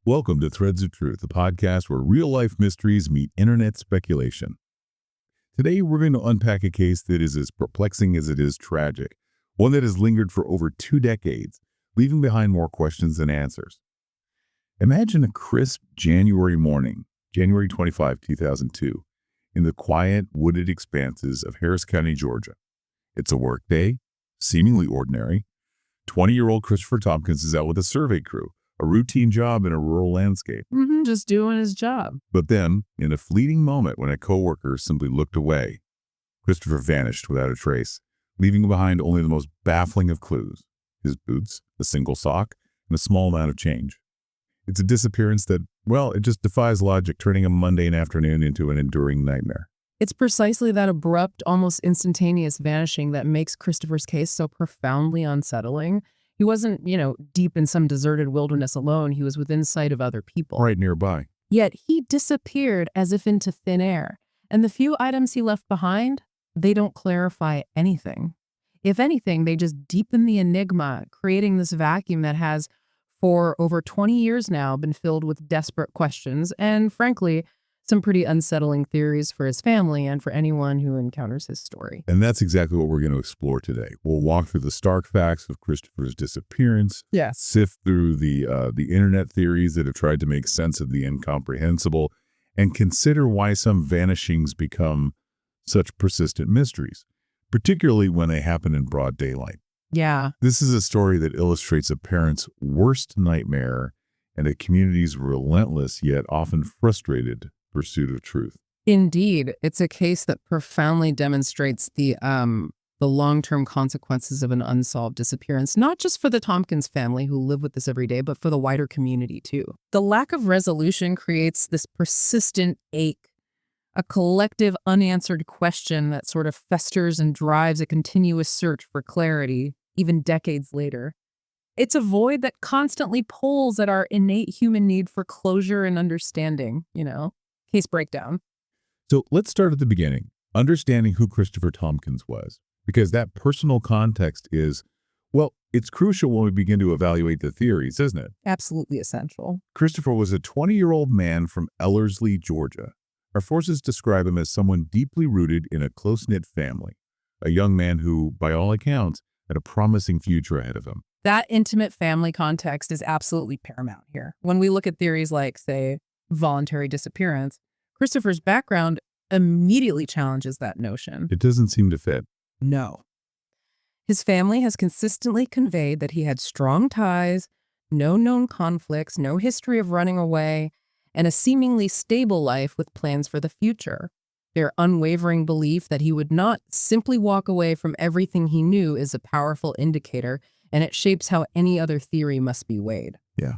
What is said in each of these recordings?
Welcome to Threads of Truth, a podcast where real-life mysteries meet internet speculation. Today, we're going to unpack a case that is as perplexing as it is tragic, one that has lingered for over 2 decades, leaving behind more questions than answers. Imagine a crisp January morning, January 25, 2002, in the quiet, wooded expanses of Harris County, Georgia. It's a workday, seemingly ordinary. 20-year-old Christopher Thompkins is out with a survey crew, a routine job in a rural landscape. Just doing his job. But then, in a fleeting moment when a coworker simply looked away, Christopher vanished without a trace, leaving behind only the most baffling of clues: his boots, a single sock, and a small amount of change. It's a disappearance that, well, it just defies logic, turning a mundane afternoon into an enduring nightmare. It's precisely that abrupt, almost instantaneous vanishing that makes Christopher's case so profoundly unsettling. He wasn't, deep in some deserted wilderness alone. He was within sight of other people. Right nearby. Yet he disappeared as if into thin air. And the few items he left behind, they don't clarify anything. If anything, they just deepen the enigma, creating this vacuum that has, for over 20 years now, been filled with desperate questions and, frankly, some pretty unsettling theories for his family and for anyone who encounters his story. And that's exactly what we're going to explore today. We'll walk through the stark facts of Christopher's disappearance, sift through the internet theories that have tried to make sense of the incomprehensible, and consider why some vanishings become such persistent mysteries, particularly when they happen in broad daylight. Yeah. This is a story that illustrates a parent's worst nightmare and a community's relentless yet often frustrated pursuit of truth. Indeed, it's a case that profoundly demonstrates the long-term consequences of an unsolved disappearance, not just for the Thompkins family who live with this every day, but for the wider community too. The lack of resolution creates this persistent ache, a collective unanswered question that sort of festers and drives a continuous search for clarity, even decades later. It's a void that constantly pulls at our innate human need for closure and understanding, Case breakdown. So let's start at the beginning, understanding who Christopher Thompkins was, because that personal context is, well, it's crucial when we begin to evaluate the theories, isn't it? Absolutely essential. Christopher was a 20-year-old man from Ellerslie, Georgia. Our sources describe him as someone deeply rooted in a close-knit family, a young man who, by all accounts, had a promising future ahead of him. That intimate family context is absolutely paramount here. When we look at theories like, say, voluntary disappearance, Christopher's background immediately challenges that notion. It doesn't seem to fit. No. His family has consistently conveyed that he had strong ties, no known conflicts, no history of running away, and a seemingly stable life with plans for the future. Their unwavering belief that he would not simply walk away from everything he knew is a powerful indicator, and it shapes how any other theory must be weighed. Yeah.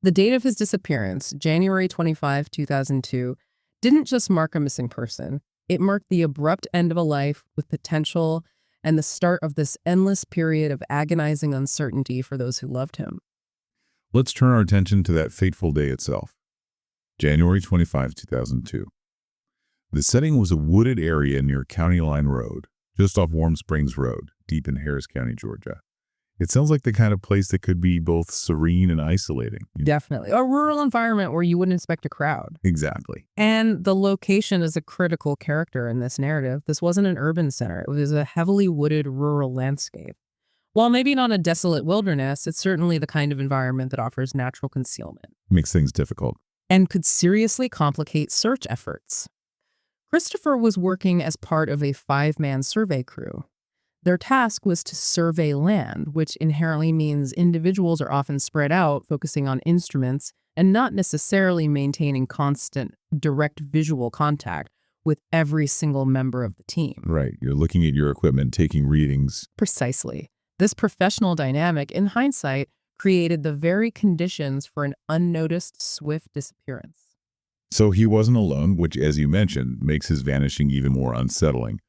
The date of his disappearance, January 25, 2002, didn't just mark a missing person. It marked the abrupt end of a life with potential and the start of this endless period of agonizing uncertainty for those who loved him. Let's turn our attention to that fateful day itself, January 25, 2002. The setting was a wooded area near County Line Road, just off Warm Springs Road, deep in Harris County, Georgia. It sounds like the kind of place that could be both serene and isolating. Definitely. A rural environment where you wouldn't expect a crowd. Exactly. And the location is a critical character in this narrative. This wasn't an urban center. It was a heavily wooded rural landscape. While maybe not a desolate wilderness, it's certainly the kind of environment that offers natural concealment. Makes things difficult. And could seriously complicate search efforts. Christopher was working as part of a 5-man survey crew. Their task was to survey land, which inherently means individuals are often spread out, focusing on instruments and not necessarily maintaining constant, direct visual contact with every single member of the team. Right. You're looking at your equipment, taking readings. Precisely. This professional dynamic, in hindsight, created the very conditions for an unnoticed, swift disappearance. So he wasn't alone, which, as you mentioned, makes his vanishing even more unsettling.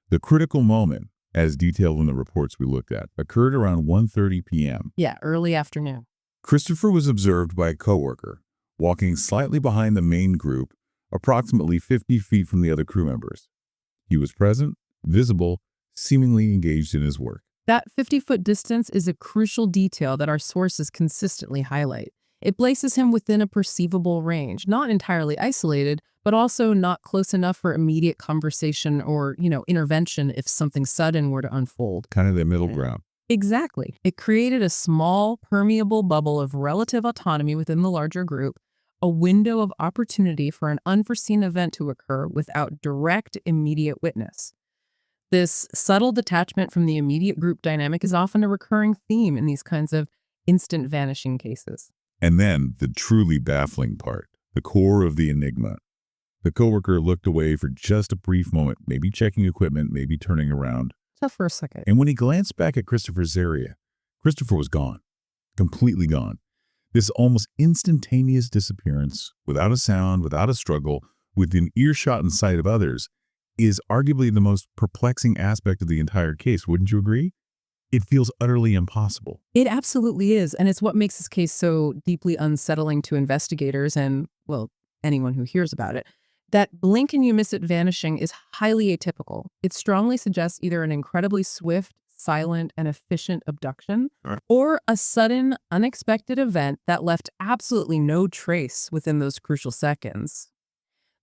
The critical moment, as detailed in the reports we looked at, occurred around 1:30 p.m. Yeah, early afternoon. Christopher was observed by a coworker, walking slightly behind the main group, approximately 50 feet from the other crew members. He was present, visible, seemingly engaged in his work. That 50-foot distance is a crucial detail that our sources consistently highlight. It places him within a perceivable range, not entirely isolated, but also not close enough for immediate conversation or, intervention if something sudden were to unfold. Kind of the middle ground. Exactly. It created a small, permeable bubble of relative autonomy within the larger group, a window of opportunity for an unforeseen event to occur without direct, immediate witness. This subtle detachment from the immediate group dynamic is often a recurring theme in these kinds of instant vanishing cases. And then the truly baffling part, the core of the enigma. The coworker looked away for just a brief moment, maybe checking equipment, maybe turning around. Just for a second. And when he glanced back at Christopher's area, Christopher was gone, completely gone. This almost instantaneous disappearance, without a sound, without a struggle, within earshot and sight of others, is arguably the most perplexing aspect of the entire case. Wouldn't you agree? It feels utterly impossible. It absolutely is, and it's what makes this case so deeply unsettling to investigators and, well, anyone who hears about it. That blink and you miss it vanishing is highly atypical. It strongly suggests either an incredibly swift, silent, and efficient abduction, or a sudden, unexpected event that left absolutely no trace within those crucial seconds.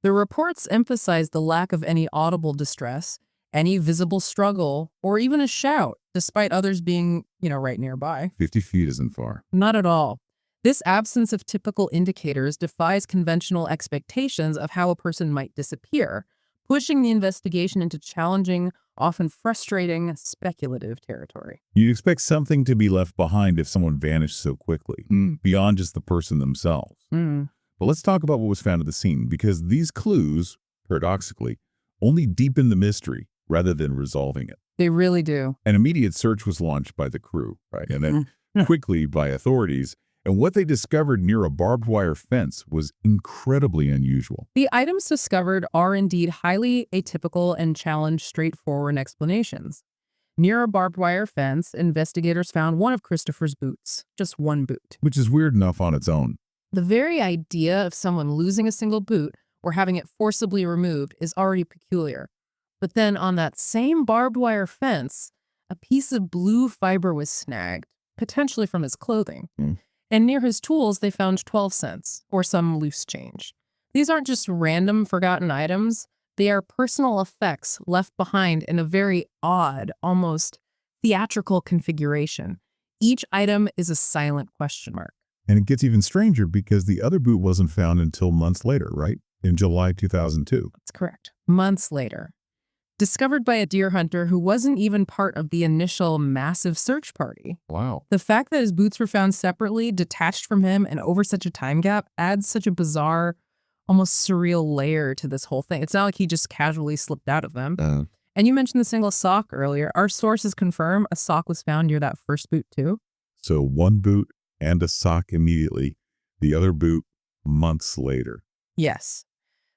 The reports emphasize the lack of any audible distress, any visible struggle, or even a shout, despite others being, right nearby. 50 feet isn't far. Not at all. This absence of typical indicators defies conventional expectations of how a person might disappear, pushing the investigation into challenging, often frustrating, speculative territory. You'd expect something to be left behind if someone vanished so quickly, beyond just the person themselves. But let's talk about what was found at the scene, because these clues, paradoxically, only deepen the mystery rather than resolving it. They really do. An immediate search was launched by the crew, right? And then quickly by authorities. And what they discovered near a barbed wire fence was incredibly unusual. The items discovered are indeed highly atypical and challenge straightforward explanations. Near a barbed wire fence, investigators found one of Christopher's boots, just one boot. Which is weird enough on its own. The very idea of someone losing a single boot or having it forcibly removed is already peculiar. But then on that same barbed wire fence, a piece of blue fiber was snagged, potentially from his clothing. And near his tools, they found 12 cents, or some loose change. These aren't just random forgotten items. They are personal effects left behind in a very odd, almost theatrical configuration. Each item is a silent question mark. And it gets even stranger because the other boot wasn't found until months later, right? In July 2002. That's correct. Months later. Discovered by a deer hunter who wasn't even part of the initial massive search party. Wow. The fact that his boots were found separately, detached from him, and over such a time gap adds such a bizarre, almost surreal layer to this whole thing. It's not like he just casually slipped out of them. And you mentioned the single sock earlier. Our sources confirm a sock was found near that first boot too. So one boot and a sock immediately, the other boot months later. Yes.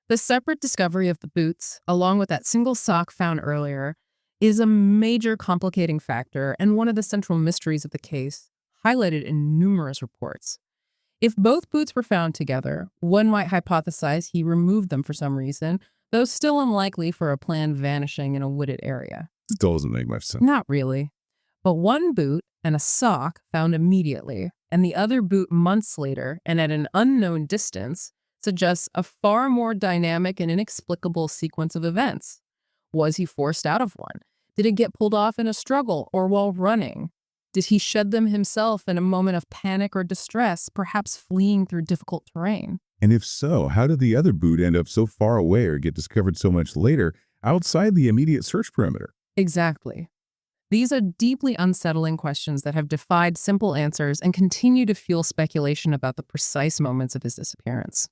The separate discovery of the boots, along with that single sock found earlier, is a major complicating factor and one of the central mysteries of the case, highlighted in numerous reports. If both boots were found together, one might hypothesize he removed them for some reason, though still unlikely for a planned vanishing in a wooded area. It doesn't make much sense. Not really. But one boot and a sock found immediately, and the other boot months later and at an unknown distance, suggests a far more dynamic and inexplicable sequence of events. Was he forced out of one? Did it get pulled off in a struggle or while running? Did he shed them himself in a moment of panic or distress, perhaps fleeing through difficult terrain? And if so, how did the other boot end up so far away or get discovered so much later outside the immediate search perimeter? Exactly. These are deeply unsettling questions that have defied simple answers and continue to fuel speculation about the precise moments of his disappearance.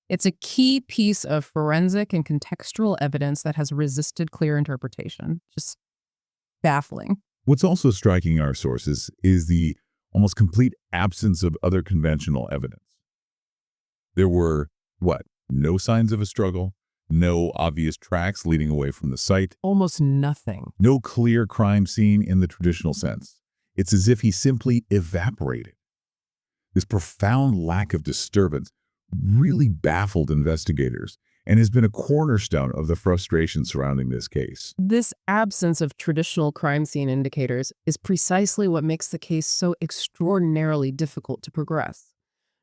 It's a key piece of forensic and contextual evidence that has resisted clear interpretation. Just baffling. What's also striking our sources is the almost complete absence of other conventional evidence. There were, no signs of a struggle, no obvious tracks leading away from the site, Almost nothing. no clear crime scene in the traditional sense. It's as if he simply evaporated. This profound lack of disturbance really baffled investigators and has been a cornerstone of the frustration surrounding this case. This absence of traditional crime scene indicators is precisely what makes the case so extraordinarily difficult to progress.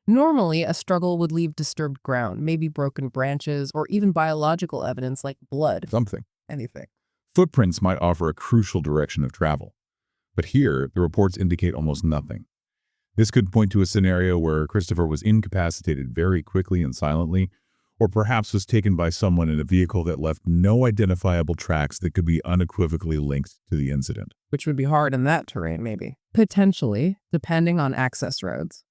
Normally, a struggle would leave disturbed ground, maybe broken branches, or even biological evidence like blood. Something. Anything. Footprints might offer a crucial direction of travel. But here, the reports indicate almost nothing. This could point to a scenario where Christopher was incapacitated very quickly and silently, or perhaps was taken by someone in a vehicle that left no identifiable tracks that could be unequivocally linked to the incident. Which would be hard in that terrain, maybe. Potentially, depending on access roads.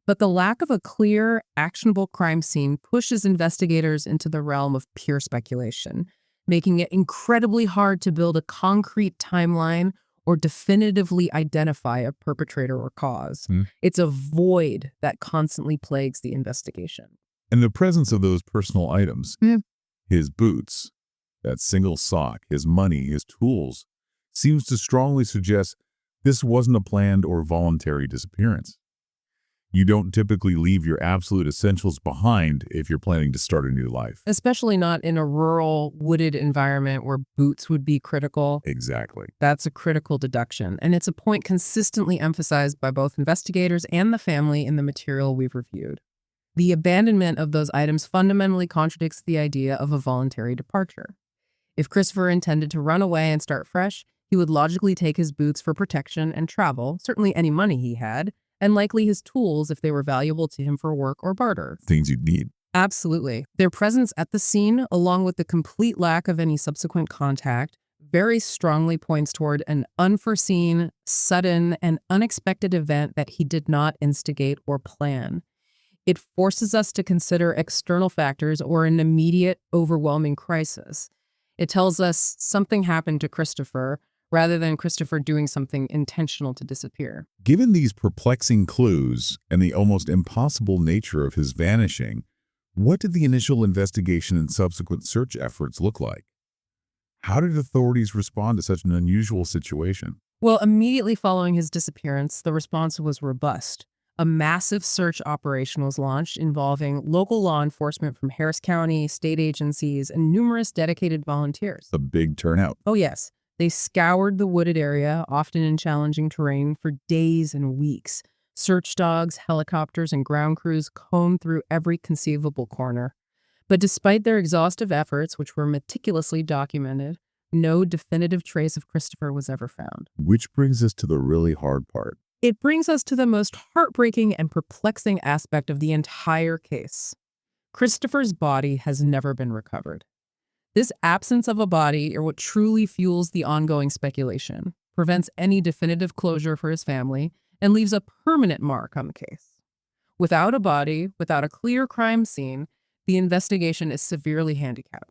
But the lack of a clear, actionable crime scene pushes investigators into the realm of pure speculation, making it incredibly hard to build a concrete timeline or definitively identify a perpetrator or cause. It's a void that constantly plagues the investigation. And the presence of those personal items, his boots, that single sock, his money, his tools, seems to strongly suggest this wasn't a planned or voluntary disappearance. You don't typically leave your absolute essentials behind if you're planning to start a new life. Especially not in a rural, wooded environment where boots would be critical. Exactly. That's a critical deduction, and it's a point consistently emphasized by both investigators and the family in the material we've reviewed. The abandonment of those items fundamentally contradicts the idea of a voluntary departure. If Christopher intended to run away and start fresh, he would logically take his boots for protection and travel, certainly any money he had, and likely his tools if they were valuable to him for work or barter. Things you'd need. Absolutely. Their presence at the scene, along with the complete lack of any subsequent contact, very strongly points toward an unforeseen, sudden, and unexpected event that he did not instigate or plan. It forces us to consider external factors or an immediate, overwhelming crisis. It tells us something happened to Christopher, rather than Christopher doing something intentional to disappear. Given these perplexing clues and the almost impossible nature of his vanishing, what did the initial investigation and subsequent search efforts look like? How did authorities respond to such an unusual situation? Well, immediately following his disappearance, the response was robust. A massive search operation was launched involving local law enforcement from Harris County, state agencies, and numerous dedicated volunteers. A big turnout. Oh, yes. They scoured the wooded area, often in challenging terrain, for days and weeks. Search dogs, helicopters, and ground crews combed through every conceivable corner. But despite their exhaustive efforts, which were meticulously documented, no definitive trace of Christopher was ever found. Which brings us to the really hard part. It brings us to the most heartbreaking and perplexing aspect of the entire case. Christopher's body has never been recovered. This absence of a body is what truly fuels the ongoing speculation, prevents any definitive closure for his family, and leaves a permanent mark on the case. Without a body, without a clear crime scene, the investigation is severely handicapped.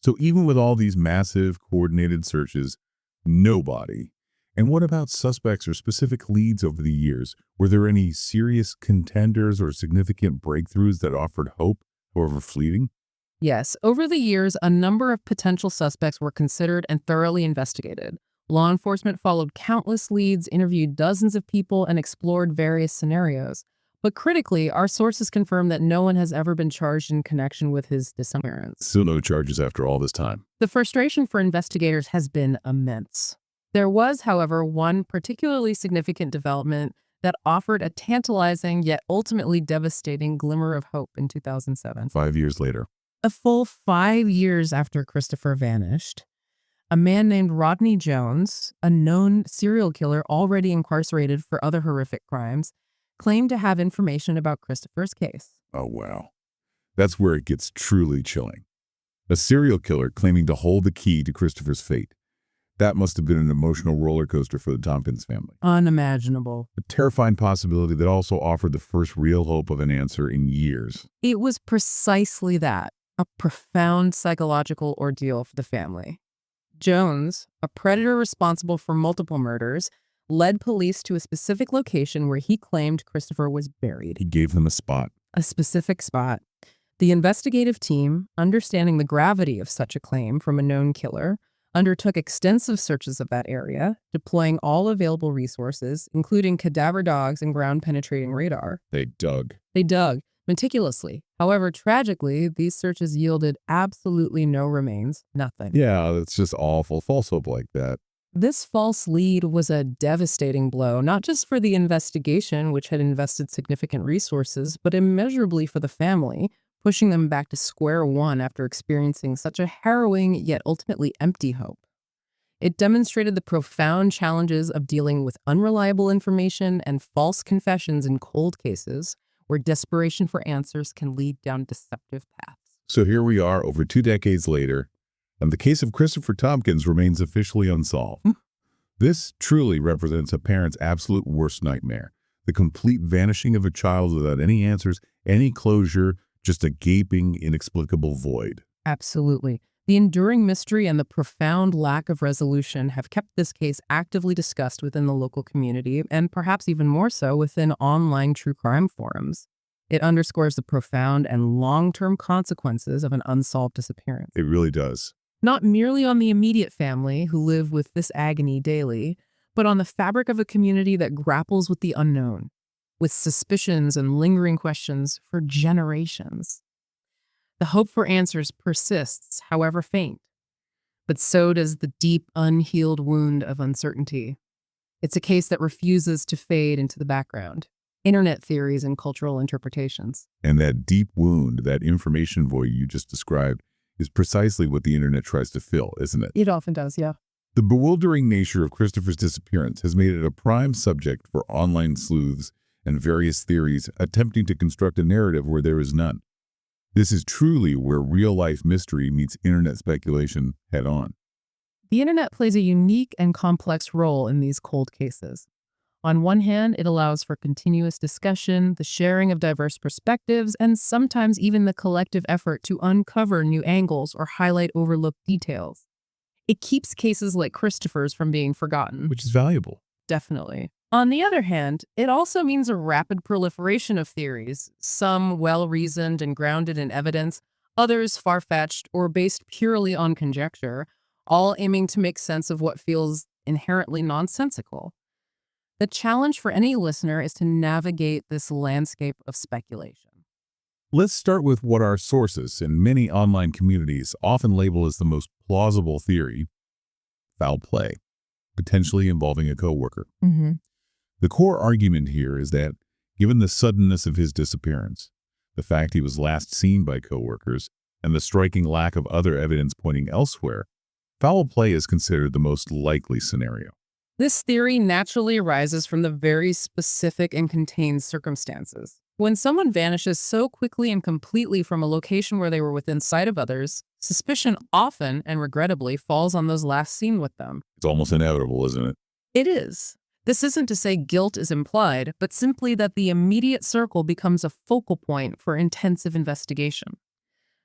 So even with all these massive, coordinated searches, no body. And what about suspects or specific leads over the years? Were there any serious contenders or significant breakthroughs that offered hope, however fleeting? Yes, over the years, a number of potential suspects were considered and thoroughly investigated. Law enforcement followed countless leads, interviewed dozens of people, and explored various scenarios. But critically, our sources confirm that no one has ever been charged in connection with his disappearance. Still no charges after all this time. The frustration for investigators has been immense. There was, however, one particularly significant development that offered a tantalizing yet ultimately devastating glimmer of hope in 2007. 5 years later. A full 5 years after Christopher vanished, a man named Rodney Jones, a known serial killer already incarcerated for other horrific crimes, claimed to have information about Christopher's case. Oh, wow. That's where it gets truly chilling. A serial killer claiming to hold the key to Christopher's fate. That must have been an emotional roller coaster for the Thompkins family. Unimaginable. A terrifying possibility that also offered the first real hope of an answer in years. It was precisely that, a profound psychological ordeal for the family. Jones, a predator responsible for multiple murders, led police to a specific location where he claimed Christopher was buried. He gave them a spot. A specific spot. The investigative team, understanding the gravity of such a claim from a known killer, undertook extensive searches of that area, deploying all available resources, including cadaver dogs and ground-penetrating radar. They dug Meticulously. However, tragically, these searches yielded absolutely no remains, nothing. Yeah, that's just awful. False hope like that. This false lead was a devastating blow, not just for the investigation, which had invested significant resources, but immeasurably for the family, pushing them back to square one after experiencing such a harrowing yet ultimately empty hope. It demonstrated the profound challenges of dealing with unreliable information and false confessions in cold cases, where desperation for answers can lead down deceptive paths. So here we are over 2 decades later, and the case of Christopher Thompkins remains officially unsolved. This truly represents a parent's absolute worst nightmare, the complete vanishing of a child without any answers, any closure, just a gaping, inexplicable void. Absolutely. The enduring mystery and the profound lack of resolution have kept this case actively discussed within the local community, and perhaps even more so within online true crime forums. It underscores the profound and long-term consequences of an unsolved disappearance. It really does. Not merely on the immediate family who live with this agony daily, but on the fabric of a community that grapples with the unknown, with suspicions and lingering questions for generations. The hope for answers persists, however faint, but so does the deep, unhealed wound of uncertainty. It's a case that refuses to fade into the background. Internet theories and cultural interpretations. And that deep wound, that information void you just described, is precisely what the internet tries to fill, isn't it? It often does, yeah. The bewildering nature of Christopher's disappearance has made it a prime subject for online sleuths and various theories attempting to construct a narrative where there is none. This is truly where real-life mystery meets internet speculation head-on. The internet plays a unique and complex role in these cold cases. On one hand, it allows for continuous discussion, the sharing of diverse perspectives, and sometimes even the collective effort to uncover new angles or highlight overlooked details. It keeps cases like Christopher's from being forgotten. Which is valuable. Definitely. On the other hand, it also means a rapid proliferation of theories, some well-reasoned and grounded in evidence, others far-fetched or based purely on conjecture, all aiming to make sense of what feels inherently nonsensical. The challenge for any listener is to navigate this landscape of speculation. Let's start with what our sources in many online communities often label as the most plausible theory: foul play, potentially involving a coworker. The core argument here is that, given the suddenness of his disappearance, the fact he was last seen by coworkers, and the striking lack of other evidence pointing elsewhere, foul play is considered the most likely scenario. This theory naturally arises from the very specific and contained circumstances. When someone vanishes so quickly and completely from a location where they were within sight of others, suspicion often, and regrettably, falls on those last seen with them. It's almost inevitable, isn't it? It is. This isn't to say guilt is implied, but simply that the immediate circle becomes a focal point for intensive investigation.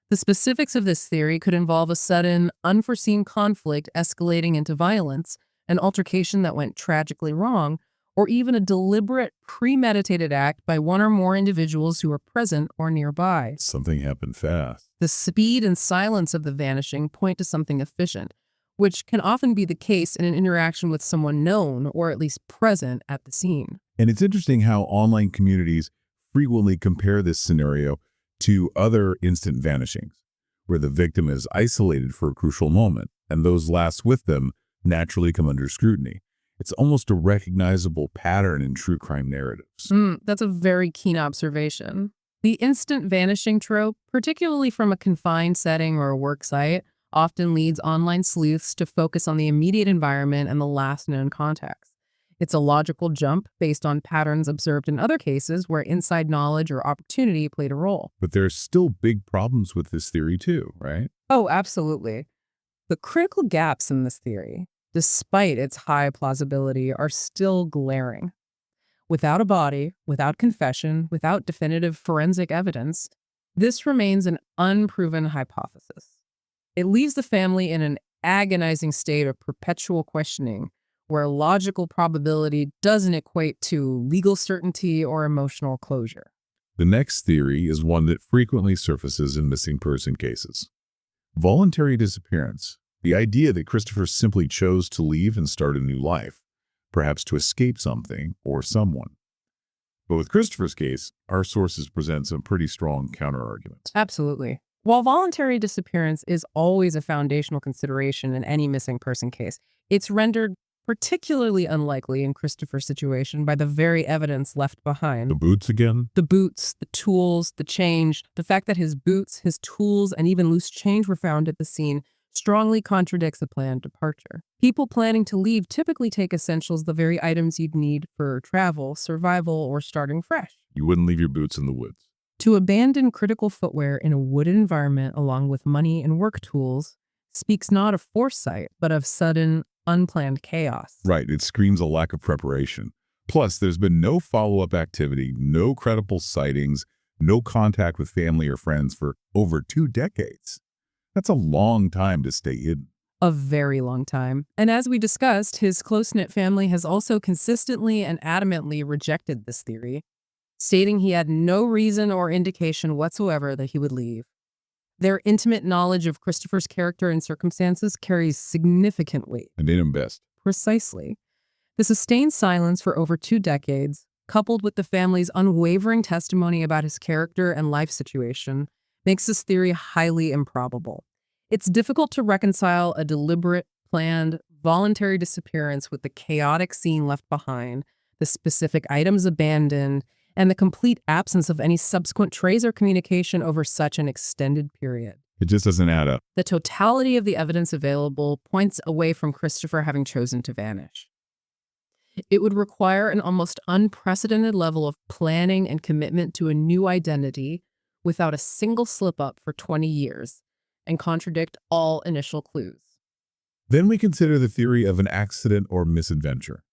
The specifics of this theory could involve a sudden, unforeseen conflict escalating into violence, an altercation that went tragically wrong, or even a deliberate, premeditated act by one or more individuals who were present or nearby. Something happened fast. The speed and silence of the vanishing point to something efficient, which can often be the case in an interaction with someone known or at least present at the scene. And it's interesting how online communities frequently compare this scenario to other instant vanishings, where the victim is isolated for a crucial moment, and those last with them naturally come under scrutiny. It's almost a recognizable pattern in true crime narratives. That's a very keen observation. The instant vanishing trope, particularly from a confined setting or a work site, often leads online sleuths to focus on the immediate environment and the last known contacts. It's a logical jump based on patterns observed in other cases where inside knowledge or opportunity played a role. But there's still big problems with this theory too, right? Oh, absolutely. The critical gaps in this theory, despite its high plausibility, are still glaring. Without a body, without confession, without definitive forensic evidence, this remains an unproven hypothesis. It leaves the family in an agonizing state of perpetual questioning, where logical probability doesn't equate to legal certainty or emotional closure. The next theory is one that frequently surfaces in missing person cases. Voluntary disappearance. The idea that Christopher simply chose to leave and start a new life, perhaps to escape something or someone. But with Christopher's case, our sources present some pretty strong counterarguments. Absolutely. While voluntary disappearance is always a foundational consideration in any missing person case, it's rendered particularly unlikely in Christopher's situation by the very evidence left behind. The boots again? The boots, the tools, the change, the fact that his boots, his tools, and even loose change were found at the scene strongly contradicts a planned departure. People planning to leave typically take essentials, the very items you'd need for travel, survival, or starting fresh. You wouldn't leave your boots in the woods. To abandon critical footwear in a wooded environment along with money and work tools speaks not of foresight, but of sudden, unplanned chaos. Right, it screams a lack of preparation. Plus, there's been no follow-up activity, no credible sightings, no contact with family or friends for over 2 decades. That's a long time to stay hidden. A very long time. And as we discussed, his close-knit family has also consistently and adamantly rejected this theory, stating he had no reason or indication whatsoever that he would leave. Their intimate knowledge of Christopher's character and circumstances carries significant weight. I did him best. Precisely. The sustained silence for over 2 decades, coupled with the family's unwavering testimony about his character and life situation, makes this theory highly improbable. It's difficult to reconcile a deliberate, planned, voluntary disappearance with the chaotic scene left behind, the specific items abandoned, and the complete absence of any subsequent trace or communication over such an extended period. It just doesn't add up. The totality of the evidence available points away from Christopher having chosen to vanish. It would require an almost unprecedented level of planning and commitment to a new identity without a single slip-up for 20 years and contradict all initial clues. Then we consider the theory of an accident or misadventure.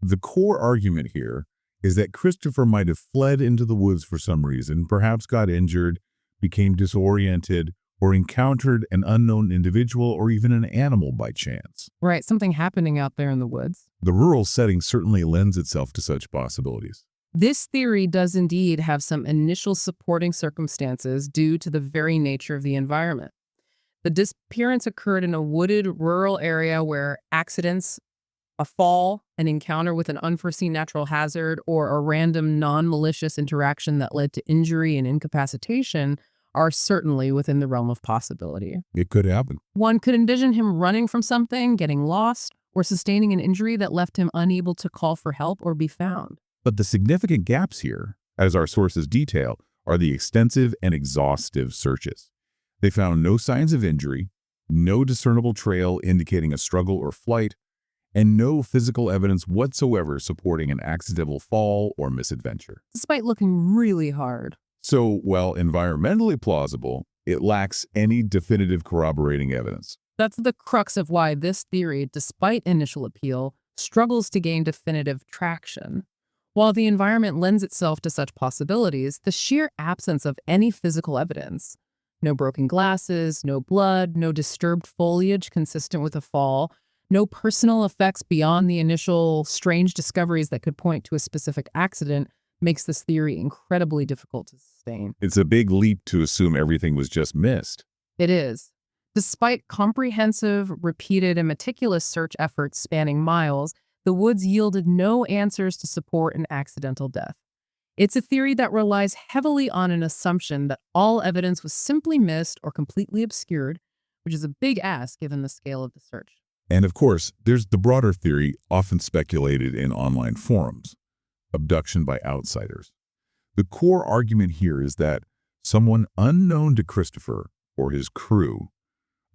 The core argument here is that Christopher might have fled into the woods for some reason, perhaps got injured, became disoriented, or encountered an unknown individual or even an animal by chance. Right, something happening out there in the woods. The rural setting certainly lends itself to such possibilities. This theory does indeed have some initial supporting circumstances due to the very nature of the environment. The disappearance occurred in a wooded rural area where accidents, a fall, an encounter with an unforeseen natural hazard, or a random non-malicious interaction that led to injury and incapacitation are certainly within the realm of possibility. It could happen. One could envision him running from something, getting lost, or sustaining an injury that left him unable to call for help or be found. But the significant gaps here, as our sources detail, are the extensive and exhaustive searches. They found no signs of injury, no discernible trail indicating a struggle or flight, and no physical evidence whatsoever supporting an accidental fall or misadventure. Despite looking really hard. So, while environmentally plausible, it lacks any definitive corroborating evidence. That's the crux of why this theory, despite initial appeal, struggles to gain definitive traction. While the environment lends itself to such possibilities, the sheer absence of any physical evidence, no broken glasses, no blood, no disturbed foliage consistent with a fall, no personal effects beyond the initial strange discoveries that could point to a specific accident, makes this theory incredibly difficult to sustain. It's a big leap to assume everything was just missed. It is. Despite comprehensive, repeated, and meticulous search efforts spanning miles, the woods yielded no answers to support an accidental death. It's a theory that relies heavily on an assumption that all evidence was simply missed or completely obscured, which is a big ask given the scale of the search. And of course, there's the broader theory often speculated in online forums: abduction by outsiders. The core argument here is that someone unknown to Christopher or his crew,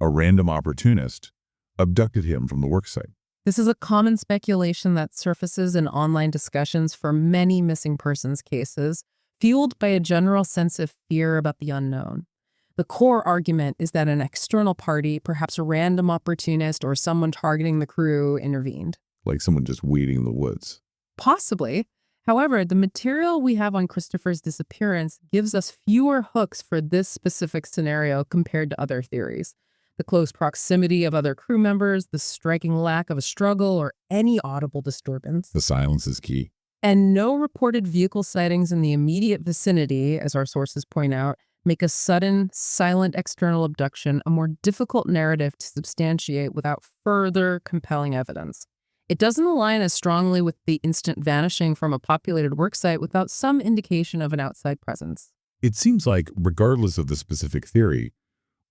a random opportunist, abducted him from the worksite. This is a common speculation that surfaces in online discussions for many missing persons cases, fueled by a general sense of fear about the unknown. The core argument is that an external party, perhaps a random opportunist or someone targeting the crew, intervened. Like someone just weeding the woods. Possibly. However, the material we have on Christopher's disappearance gives us fewer hooks for this specific scenario compared to other theories. The close proximity of other crew members, the striking lack of a struggle or any audible disturbance. The silence is key. And no reported vehicle sightings in the immediate vicinity, as our sources point out, make a sudden, silent external abduction a more difficult narrative to substantiate without further compelling evidence. It doesn't align as strongly with the instant vanishing from a populated worksite without some indication of an outside presence. It seems like, regardless of the specific theory,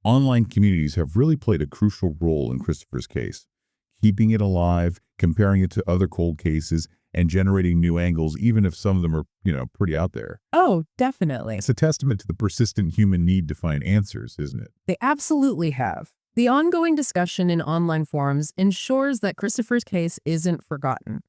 online communities have really played a crucial role in Christopher's case, keeping it alive, comparing it to other cold cases, and generating new angles, even if some of them are, pretty out there. Oh, definitely. It's a testament to the persistent human need to find answers, isn't it? They absolutely have. The ongoing discussion in online forums ensures that Christopher's case isn't forgotten,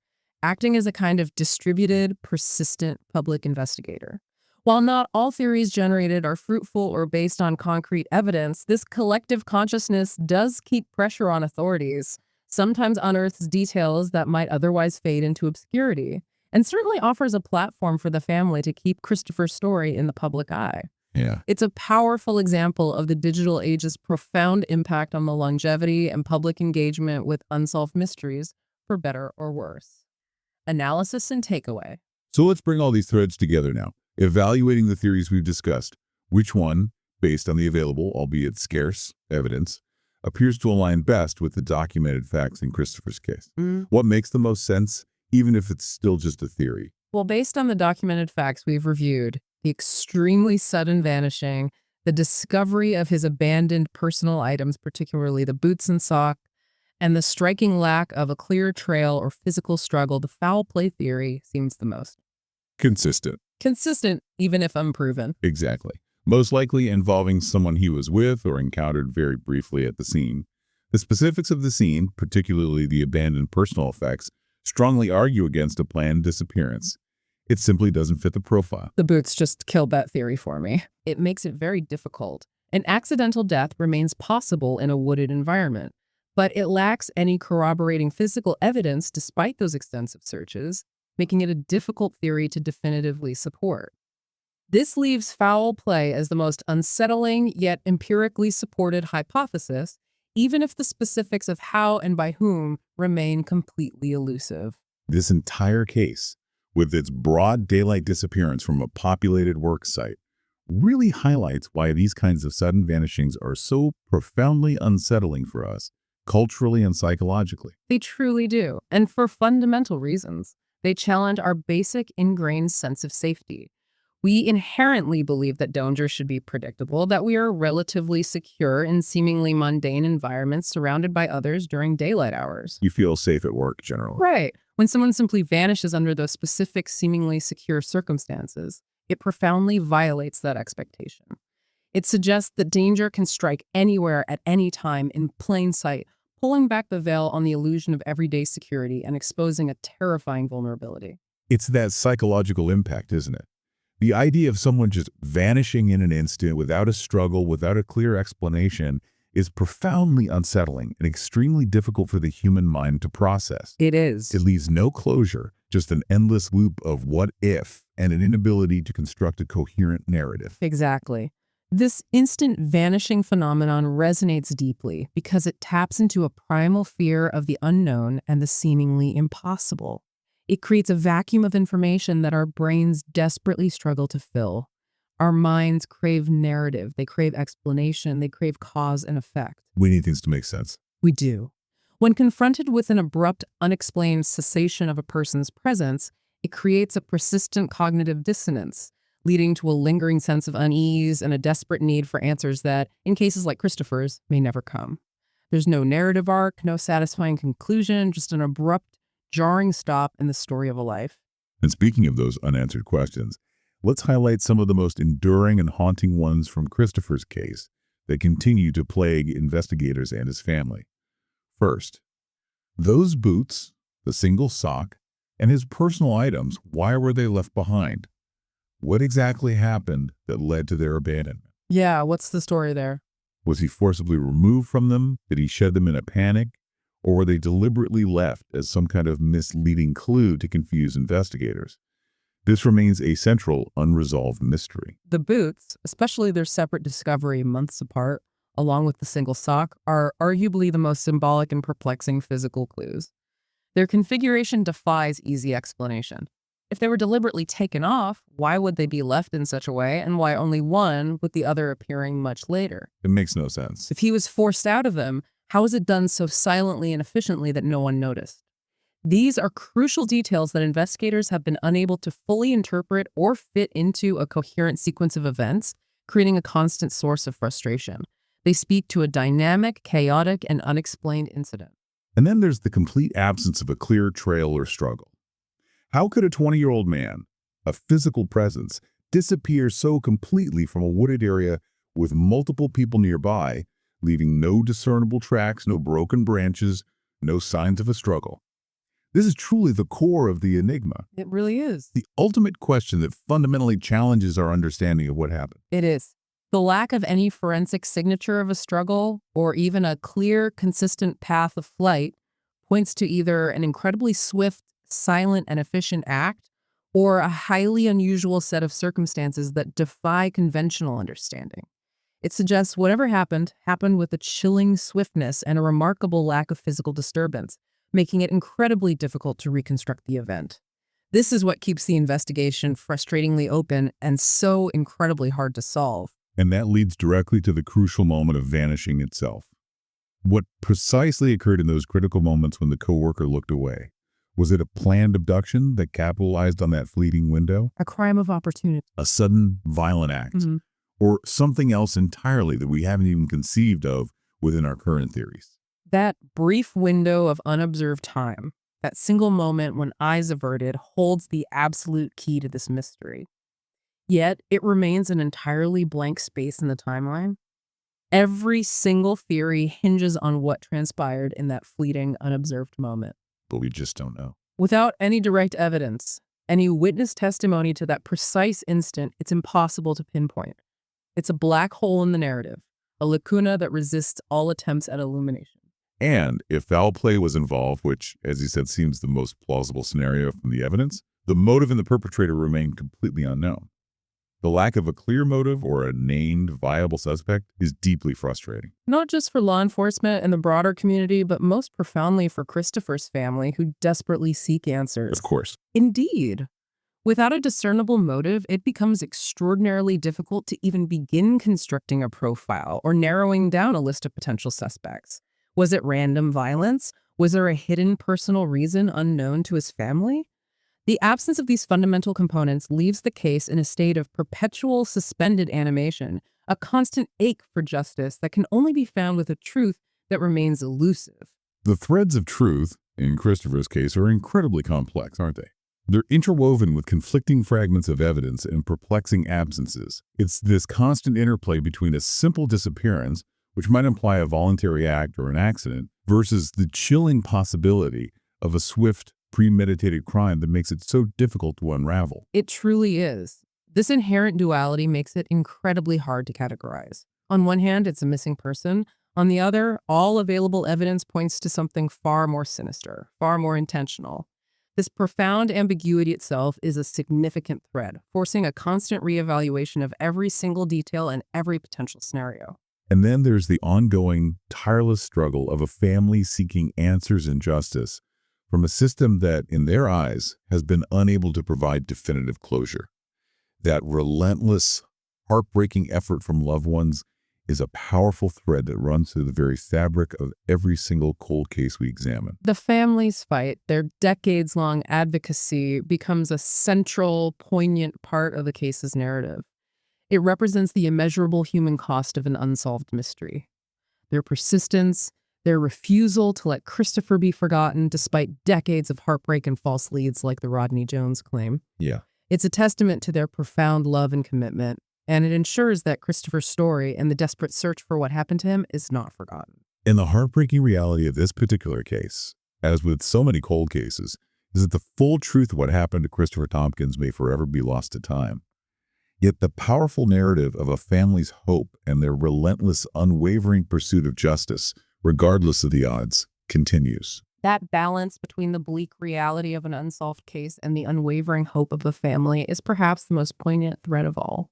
acting as a kind of distributed, persistent public investigator. While not all theories generated are fruitful or based on concrete evidence, this collective consciousness does keep pressure on authorities, sometimes unearths details that might otherwise fade into obscurity, and certainly offers a platform for the family to keep Christopher's story in the public eye. Yeah. It's a powerful example of the digital age's profound impact on the longevity and public engagement with unsolved mysteries, for better or worse. Analysis and takeaway. So let's bring all these threads together now. Evaluating the theories we've discussed, which one, based on the available, albeit scarce, evidence, appears to align best with the documented facts in Christopher's case? What makes the most sense, even if it's still just a theory? Well, based on the documented facts we've reviewed, the extremely sudden vanishing, the discovery of his abandoned personal items, particularly the boots and sock, and the striking lack of a clear trail or physical struggle, the foul play theory seems the most Consistent. consistent, even if unproven. Exactly. Most likely involving someone he was with or encountered very briefly at the scene. The specifics of the scene, particularly the abandoned personal effects, strongly argue against a planned disappearance. It simply doesn't fit the profile. The boots just killed that theory for me. It makes it very difficult. An accidental death remains possible in a wooded environment, but it lacks any corroborating physical evidence despite those extensive searches, making it a difficult theory to definitively support. This leaves foul play as the most unsettling yet empirically supported hypothesis, even if the specifics of how and by whom remain completely elusive. This entire case, with its broad daylight disappearance from a populated work site, really highlights why these kinds of sudden vanishings are so profoundly unsettling for us, culturally and psychologically. They truly do, and for fundamental reasons. They challenge our basic ingrained sense of safety. We inherently believe that danger should be predictable, that we are relatively secure in seemingly mundane environments surrounded by others during daylight hours. You feel safe at work, generally. Right. When someone simply vanishes under those specific, seemingly secure circumstances, it profoundly violates that expectation. It suggests that danger can strike anywhere at any time in plain sight, pulling back the veil on the illusion of everyday security and exposing a terrifying vulnerability. It's that psychological impact, isn't it? The idea of someone just vanishing in an instant without a struggle, without a clear explanation, is profoundly unsettling and extremely difficult for the human mind to process. It is. It leaves no closure, just an endless loop of what if and an inability to construct a coherent narrative. Exactly. This instant vanishing phenomenon resonates deeply because it taps into a primal fear of the unknown and the seemingly impossible. It creates a vacuum of information that our brains desperately struggle to fill. Our minds crave narrative, they crave explanation, they crave cause and effect. We need things to make sense. We do. When confronted with an abrupt, unexplained cessation of a person's presence, it creates a persistent cognitive dissonance, leading to a lingering sense of unease and a desperate need for answers that, in cases like Christopher's, may never come. There's no narrative arc, no satisfying conclusion, just an abrupt, jarring stop in the story of a life. And speaking of those unanswered questions, let's highlight some of the most enduring and haunting ones from Christopher's case that continue to plague investigators and his family. First, those boots, the single sock, and his personal items, why were they left behind? What exactly happened that led to their abandonment? Yeah, what's the story there? Was he forcibly removed from them? Did he shed them in a panic? Or were they deliberately left as some kind of misleading clue to confuse investigators? This remains a central, unresolved mystery. The boots, especially their separate discovery months apart, along with the single sock, are arguably the most symbolic and perplexing physical clues. Their configuration defies easy explanation. If they were deliberately taken off, why would they be left in such a way, and why only one with the other appearing much later? It makes no sense. If he was forced out of them, how was it done so silently and efficiently that no one noticed? These are crucial details that investigators have been unable to fully interpret or fit into a coherent sequence of events, creating a constant source of frustration. They speak to a dynamic, chaotic, and unexplained incident. And then there's the complete absence of a clear trail or struggle. How could a 20-year-old man, a physical presence, disappear so completely from a wooded area with multiple people nearby, leaving no discernible tracks, no broken branches, no signs of a struggle? This is truly the core of the enigma. It really is. The ultimate question that fundamentally challenges our understanding of what happened. It is. The lack of any forensic signature of a struggle or even a clear, consistent path of flight points to either an incredibly swift, silent, and efficient act or a highly unusual set of circumstances that defy conventional understanding. It suggests whatever happened with a chilling swiftness and a remarkable lack of physical disturbance, making it incredibly difficult to reconstruct the event. This is what keeps the investigation frustratingly open and so incredibly hard to solve. And that leads directly to the crucial moment of vanishing itself. What precisely occurred in those critical moments when the coworker looked away? Was it a planned abduction that capitalized on that fleeting window? A crime of opportunity. A sudden, violent act? Or something else entirely that we haven't even conceived of within our current theories? That brief window of unobserved time, that single moment when eyes averted, holds the absolute key to this mystery. Yet, it remains an entirely blank space in the timeline. Every single theory hinges on what transpired in that fleeting, unobserved moment. But we just don't know. Without any direct evidence, any witness testimony to that precise instant, it's impossible to pinpoint. It's a black hole in the narrative, a lacuna that resists all attempts at illumination. And if foul play was involved, which, as you said, seems the most plausible scenario from the evidence, the motive and the perpetrator remain completely unknown. The lack of a clear motive or a named, viable suspect is deeply frustrating. Not just for law enforcement and the broader community, but most profoundly for Christopher's family, who desperately seek answers. Of course. Indeed. Without a discernible motive, it becomes extraordinarily difficult to even begin constructing a profile or narrowing down a list of potential suspects. Was it random violence? Was there a hidden personal reason unknown to his family? The absence of these fundamental components leaves the case in a state of perpetual suspended animation, a constant ache for justice that can only be found with a truth that remains elusive. The threads of truth, in Christopher's case, are incredibly complex, aren't they? They're interwoven with conflicting fragments of evidence and perplexing absences. It's this constant interplay between a simple disappearance, which might imply a voluntary act or an accident, versus the chilling possibility of a swift, premeditated crime that makes it so difficult to unravel. It truly is. This inherent duality makes it incredibly hard to categorize. On one hand, it's a missing person. On the other, all available evidence points to something far more sinister, far more intentional. This profound ambiguity itself is a significant thread, forcing a constant reevaluation of every single detail and every potential scenario. And then there's the ongoing, tireless struggle of a family seeking answers and justice from a system that, in their eyes, has been unable to provide definitive closure. That relentless, heartbreaking effort from loved ones is a powerful thread that runs through the very fabric of every single cold case we examine. The family's fight, their decades-long advocacy, becomes a central, poignant part of the case's narrative. It represents the immeasurable human cost of an unsolved mystery. Their persistence, their refusal to let Christopher be forgotten despite decades of heartbreak and false leads like the Rodney Jones claim. Yeah. It's a testament to their profound love and commitment, and it ensures that Christopher's story and the desperate search for what happened to him is not forgotten. And the heartbreaking reality of this particular case, as with so many cold cases, is that the full truth of what happened to Christopher Thompkins may forever be lost to time. Yet the powerful narrative of a family's hope and their relentless, unwavering pursuit of justice, regardless of the odds, continues. That balance between the bleak reality of an unsolved case and the unwavering hope of a family is perhaps the most poignant thread of all.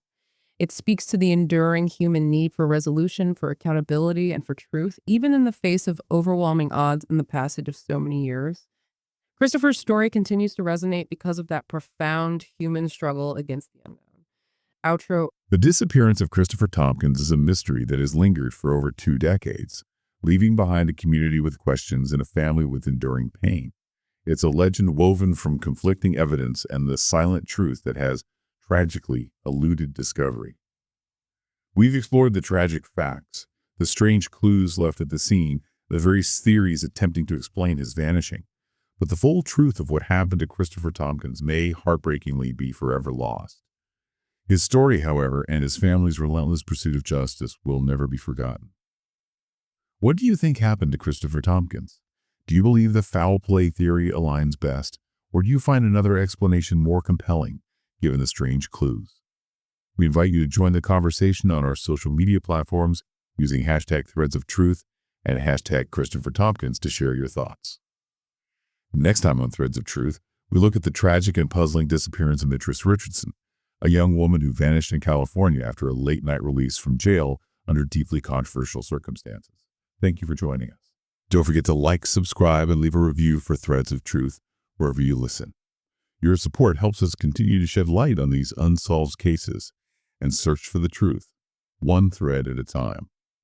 It speaks to the enduring human need for resolution, for accountability, and for truth, even in the face of overwhelming odds in the passage of so many years. Christopher's story continues to resonate because of that profound human struggle against the unknown. Outro. The disappearance of Christopher Thompkins is a mystery that has lingered for over 2 decades, leaving behind a community with questions and a family with enduring pain. It's a legend woven from conflicting evidence and the silent truth that has tragically eluded discovery. We've explored the tragic facts, the strange clues left at the scene, the various theories attempting to explain his vanishing. But the full truth of what happened to Christopher Thompkins may heartbreakingly be forever lost. His story, however, and his family's relentless pursuit of justice will never be forgotten. What do you think happened to Christopher Thompkins? Do you believe the foul play theory aligns best, or do you find another explanation more compelling, given the strange clues? We invite you to join the conversation on our social media platforms using #ThreadsOfTruth and #ChristopherThompkins to share your thoughts. Next time on Threads of Truth, we look at the tragic and puzzling disappearance of Mistress Richardson, a young woman who vanished in California after a late-night release from jail under deeply controversial circumstances. Thank you for joining us. Don't forget to like, subscribe, and leave a review for Threads of Truth wherever you listen. Your support helps us continue to shed light on these unsolved cases and search for the truth, one thread at a time.